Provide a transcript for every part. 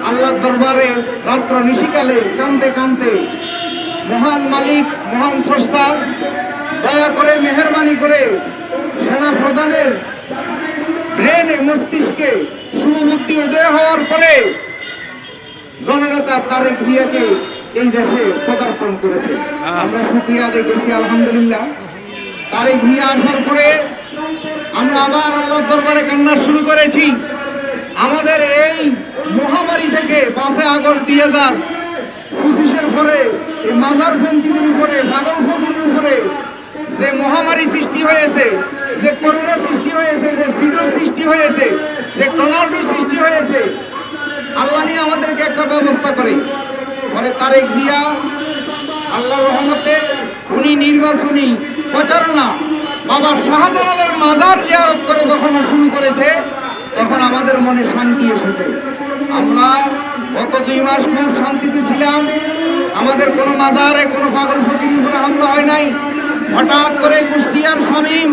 আল্লাহর দরবারে রাত্র নিশিকালে কাঁদতে কাঁদতে মহান মালিক, মহান স্রষ্টা দয়া করে মেহেরবানি করে সেনা প্রধানের ব্রেনে, মস্তিষ্কে শুভবুদ্ধি উদয় হওয়ার পরে জননেতা তারেক জিয়াকে এই দেশে পদার্পণ করেছে। আমরা শুকরিয়া আদায় করছি আলহামদুলিল্লাহ। তারেক জিয়া আসার পরে আমরা আবার আল্লাহর দরবারে কান্না শুরু করেছি। আমাদের এই মহামারী থেকে 5 আগস্ট 2025 পরে এই মাজারপন্থীদের উপরে, পাগল ফকিরের উপরে যে মহামারী সৃষ্টি হয়েছে, যে করোনা সৃষ্টি হয়েছে, যে সিডর সৃষ্টি হয়েছে, যে টর্নাডোর সৃষ্টি হয়েছে, আল্লাহ নিয়ে আমাদেরকে একটা ব্যবস্থা করে পরে তারেক জিয়া আল্লাহর রহমতে উনি নির্বাচনী প্রচারণা বাবা শাহজালালের মাজার জিয়ারত করে যখন শুরু করেছে, তখন আমাদের মনে শান্তি এসেছে। আমরা গত 2 মাস খুব শান্তিতে ছিলাম। আমাদের কোনো মাজারে কোনো পাগল ফকিরের উপরে হামলা হয় নাই। হঠাৎ করে কুষ্টিয়ার শামীম,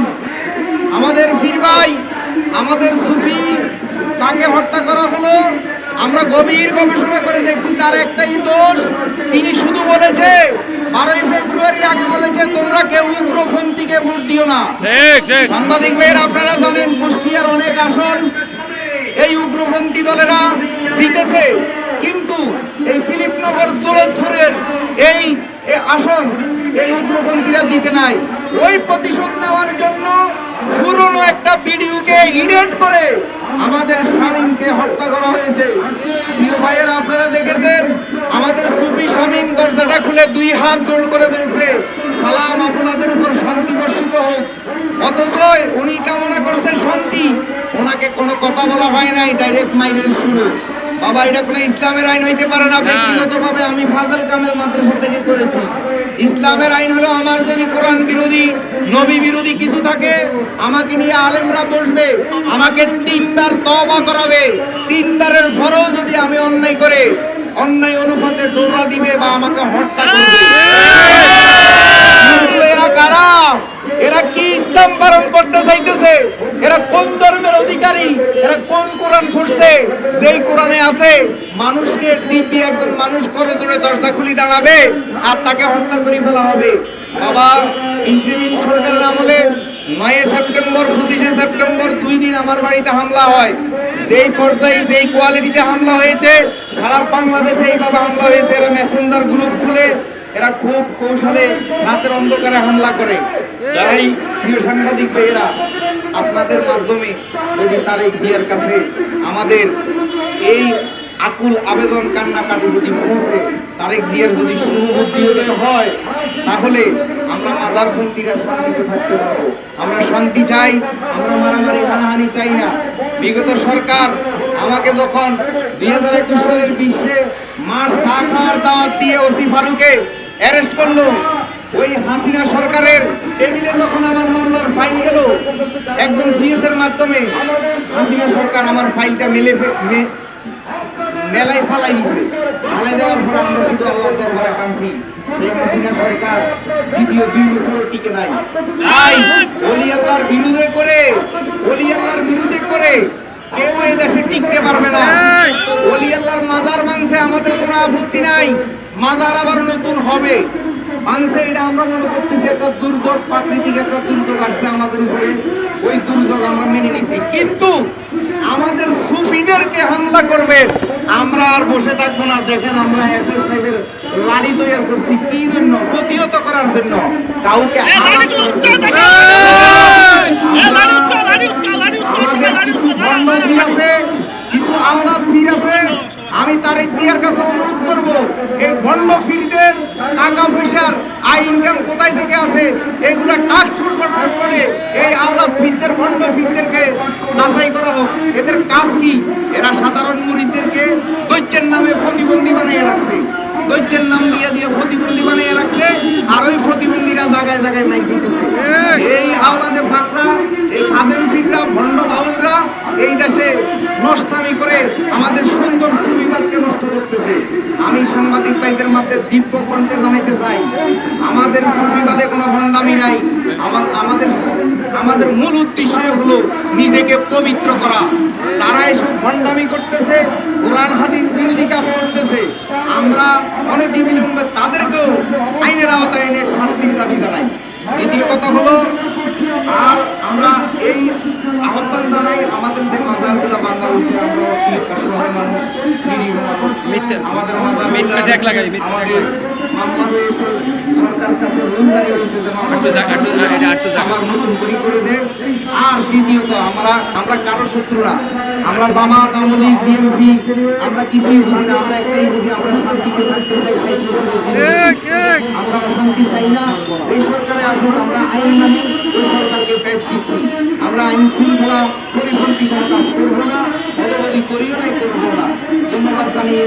আমাদের পীর ভাই, আমাদের সুফি, তাকে হত্যা করা হলো। আমরা গভীর গবেষণা করে দেখছি তার একটাই দোষ, তিনি শুধু বলেছে 12 ফেব্রুয়ারির আগে বলেছে তোমরা কেউ উগ্রপন্থীকে ভোট দিও না। সাংবাদিক ভাইয়ের আপনারা জানেন কুষ্টিয়ার অনেক আসন এই উগ্রপন্থী দলেরা জিতেছে, কিন্তু এই ফিলিপনগর দৌলতপুরের এই আসন এই উগ্রপন্থীরা জিতে নাই। ওই প্রতিশোধ নেওয়ার জন্য পুরনো একটা ভিডিওকে এডিট করে আমাদের শামীমকে হত্যা করা হয়েছে। প্রিয় ভাইয়েরা আপনারা দেখেছেন আমাদের সুফি শামীম দরজাটা খুলে 2 হাত জোড় করে বলছে সালাম আপনাদের উপর শান্তি বর্ষিত হোক, অথচ উনি কামনা করছেন শান্তি, ওনাকে কোনো কথা বলা হয় নাই, ডাইরেক্ট মাইনের শুরু। বাবা এটা কোনো ইসলামের আইন হইতে পারে না। ব্যক্তিগতভাবে আমি ফাজল কামেল মাদ্রাসা থেকে করেছি। ইসলামের আইন হলো আমার যদি কোরআন বিরোধী, নবী বিরোধী কিছু থাকে, আমাকে নিয়ে আলেমরা বসবে, আমাকে 3 বার তওবা করাবে, 3 বারের পরেও যদি আমি অন্যায় করে অন্যায় অনুপাতে ডোরা দিবে বা আমাকে হত্যা করবে। কিন্তু এরা কারা? এরা কি ইসলাম পালন করতে চাইতেছে? এরা কোন ধর্মের অধিকারী? এরা কোন কোরআন পড়ছে যেই কোরআনে আছে মানুষকে দিব্যি একজন মানুষ করে জোরে দরজা খুলি দাঁড়াবে আর তাকে হত্যা করে ফেলা হবে? বাবা ইন্টারিম সরকারের আমলে 9 সেপ্টেম্বর 25 সেপ্টেম্বর 2 দিন আমার বাড়িতে হামলা হয়। যেই পর্যায়ে যেই কোয়ালিটিতে হামলা হয়েছে সারা বাংলাদেশে এইভাবে হামলা হয়েছে। এরা মেসেঞ্জার গ্রুপ খুলে এরা খুব কৌশলে রাতের অন্ধকারে হামলা করে। তাই প্রিয় সাংবাদিক ভাইয়েরা আপনাদের মাধ্যমে যদি তারেক জিয়ার কাছে আমাদের এই আকুল আবেদন কান্নাকাটি যদি পৌঁছে, তারেক জিয়ার যদি শুভবুদ্ধি উদয় হয়, তাহলে আমরা মাজারপন্থীরা শান্তিতে থাকতে পারবো। আমরা শান্তি চাই, আমরা মারামারি হানাহানি চাই না। বিগত সরকার আমাকে যখন 2021 সালের 20 মার্চ চা খাওয়ার দাওয়াত দিয়ে ওসি ফারুকে অ্যারেস্ট করলো, ওই হাসিনা সরকারের টেবিলে যখন আমার মামলার ফাইল গেল একজন সিএসের মাধ্যমে, হাসিনা সরকার আমার ফাইলটা মেলায় ফালাই দিচ্ছে। ফালাই দেওয়ার পর আমরা শুধু আল্লাহর দরবারে কাঁদছি, সেই হাসিনা সরকার দ্বিতীয় 2 বছর টিকে নাই। তাই ওলি আল্লাহর বিরুদ্ধে করে কেউ এই দেশে টিকতে পারবে না। ওলি আল্লাহর মাজার ভাঙছে, আমাদের কোনো আপত্তি নাই, মাজার আবার নতুন হবে। মানছে এটা আমরা মনে করতেছি একটা দুর্যোগ, প্রাকৃতিক একটা দুর্যোগ আসছে আমাদের উপরে, ওই দুর্যোগ আমরা মেনে নিছি। কিন্তু আমাদের সুফিদেরকে হামলা করবে, আমরা আর বসে থাকবো না। দেখেন আমরা SS5 এর লাড়ি তৈরি করছি কি জন্য? প্রতিহত করার জন্য। কাউকে কিছু আওলাদ ফির আছে, আমি তারেক জিয়ার কাছে অনুরোধ করব এই ভণ্ড ফিরদের টাকা পয়সার আয় ইনকাম কোথায় থেকে আসে এগুলা ট্যাক্স করে এই আওলাদ ফিরদের, ভণ্ড ফিরদেরকে যাচাই করা হোক। এদের কাজ কি? এরা সাধারণ মুরিদদেরকে দৈত্যের নামে প্রতিবন্ধী বানিয়ে রাখছে, দৈত্যের নাম দিয়ে প্রতিবন্ধী বানিয়ে রাখছে, আর ওই প্রতিবন্ধীরা জায়গায় জায়গায় মাইক দিতেছে। এই আওলাদে ফাকরা, এই খাদেম ফিররা, ভণ্ড বাউলরা এই দেশে নষ্টামি করে আমাদের সুন্দর সুবিবাদকে নষ্ট করতেছে। আমি সাংবাদিক ভাইদের মধ্যে দিব্য কণ্ঠে জানাইতে চাই, আমাদের সুবিবাদে কোনো ভণ্ডামি নাই, আমাদের আমাদের মূল উদ্দেশ্য হলো নিজেকে পবিত্র করা। তারা এসব ভণ্ডামি করতেছে, কোরআন হাদিস বিরোধী কাজ করতেছে। আমরা অনতিবিলম্বে তাদেরকেও আইনের আওতায় এনে শাস্তির দাবি জানাই। দ্বিতীয় কথা হলো, আর আমরা এই আহ্বান জানাই, আমাদের যে মাজারগুলো ভাঙা হয়েছে, আমরা অসহায় মানুষ, নিরীহ মানুষ, আমাদের মাজার আমাদের মামলা হয়েছে, সরকার কাছে লোন জারি হয়েছে যে আমার নতুন করে দেয়। আর দ্বিতীয়ত, আমরা কারো শত্রু না, আমরা জামাত, আওয়ামী লীগ, বিএনপি, আমরা কিছুই বুঝি না। আমরা একটাই বুঝি, আমরা শান্তিতে থাকতে চাই। আমরা অশান্তি চাই না। এই সরকারে আসুন, আমরা আইন মানি, ওই সরকারকে ব্যাট দিচ্ছি। আমরা আইন শৃঙ্খলা পরিপন্থী কোনো কাজ করবো না, মতবাদী করিও নাই, করবো না। ধন্যবাদ জানিয়ে